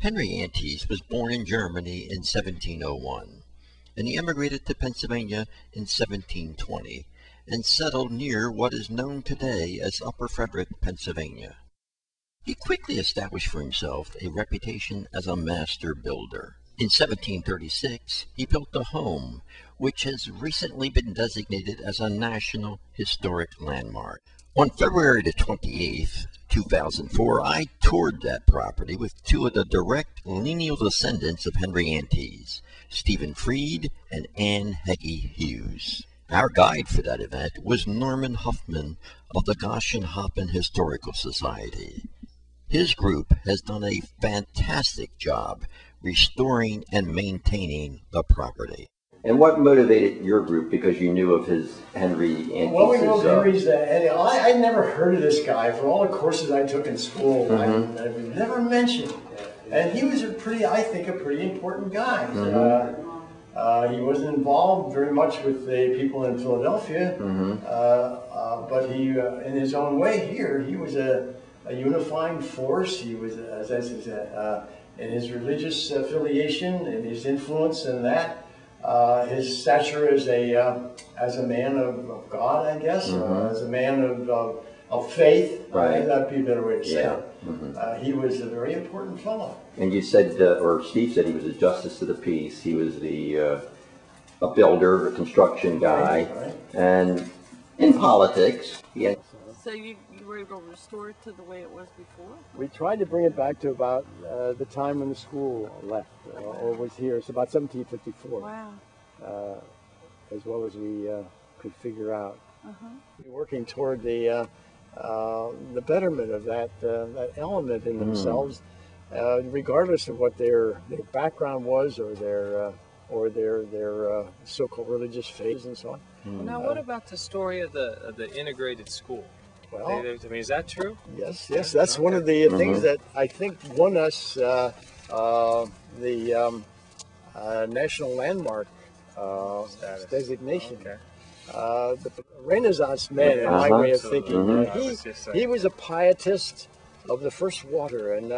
Henry Antes was born in Germany in 1701, and he emigrated to Pennsylvania in 1720 and settled near what is known today as Upper Frederick, Pennsylvania. He quickly established for himself a reputation as a master builder. In 1736, he built a home which has recently been designated as a National Historic Landmark. On February the 28th, 2004, I toured that property with two of the direct lineal descendants of Henry Antes, Stephen Freed and Anne Hege Hughes. Our guide for that event was Norman Huffman of the Goshen Hoppen Historical Society. His group has done a fantastic job restoring and maintaining the property. And what motivated your group, because you knew of his Henry Antes? Well, we know Henry's I'd never heard of this guy for all the courses I took in school. I've never mentioned him. And he was I think, a pretty important guy. He wasn't involved very much with the people in Philadelphia, but he, in his own way here, he was a unifying force. He was, as I said, in his religious affiliation and his influence in that. His stature as a man of God, I guess, as a man of faith. Right. That'd be a better way to say it. He was a very important fellow. And you said, or Steve said, he was a justice of the peace. He was a builder, a construction guy, and in politics. So you were able to restore it to the way it was before? We tried to bring it back to about the time when the school left or was here. It's about 1754. Wow. As well as we could figure out. Working toward the betterment of that element in themselves, regardless of what their background was or their so-called religious faith and so on. Now, what about the story of the integrated school? Well, I mean, is that true? Yes, that's one of the things that I think won us the national landmark designation. The Renaissance man, in my way of thinking, he was a pietist of the first water, and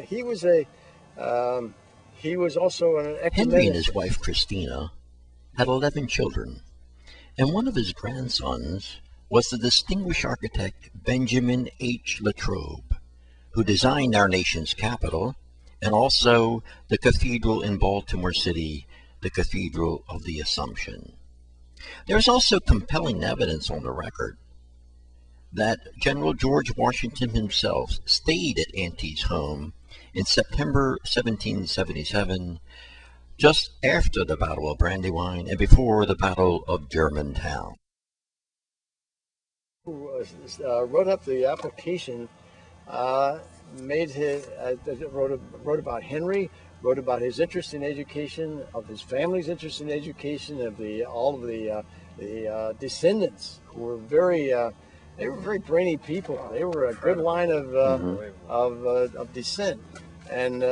he was also an ecumenicist. Henry and his wife Christina had 11 children, and one of his grandsons was the distinguished architect Benjamin H. Latrobe, who designed our nation's capital and also the cathedral in Baltimore City, the Cathedral of the Assumption. There's also compelling evidence on the record that General George Washington himself stayed at Antes' home in September 1777, just after the Battle of Brandywine and before the Battle of Germantown. Who wrote up the application, wrote about Henry, wrote about his interest in education, of his family's interest in education, of all of the descendants who were they were very brainy people. They were a good line of descent, and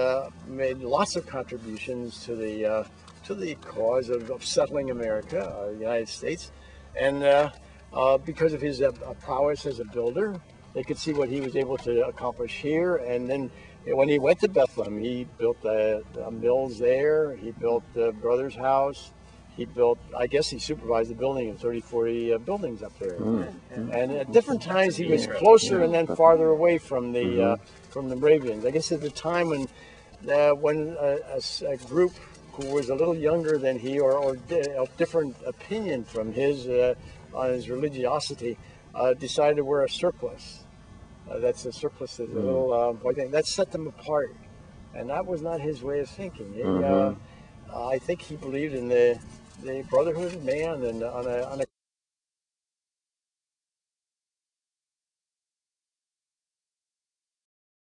made lots of contributions to the cause of settling America, the United States, and because of his prowess as a builder, they could see what he was able to accomplish here. And then when he went to Bethlehem, he built mills there. He built the brother's house. He built, I guess he supervised the building of 30, 40 buildings up there. And at different times he was closer and then farther away from the Moravians. I guess at the time when a group who was a little younger than he or of different opinion from his on his religiosity, decided to wear a surplice. That's a surplice is a little white thing. That set them apart, and that was not his way of thinking. I think he believed in the brotherhood of man and on a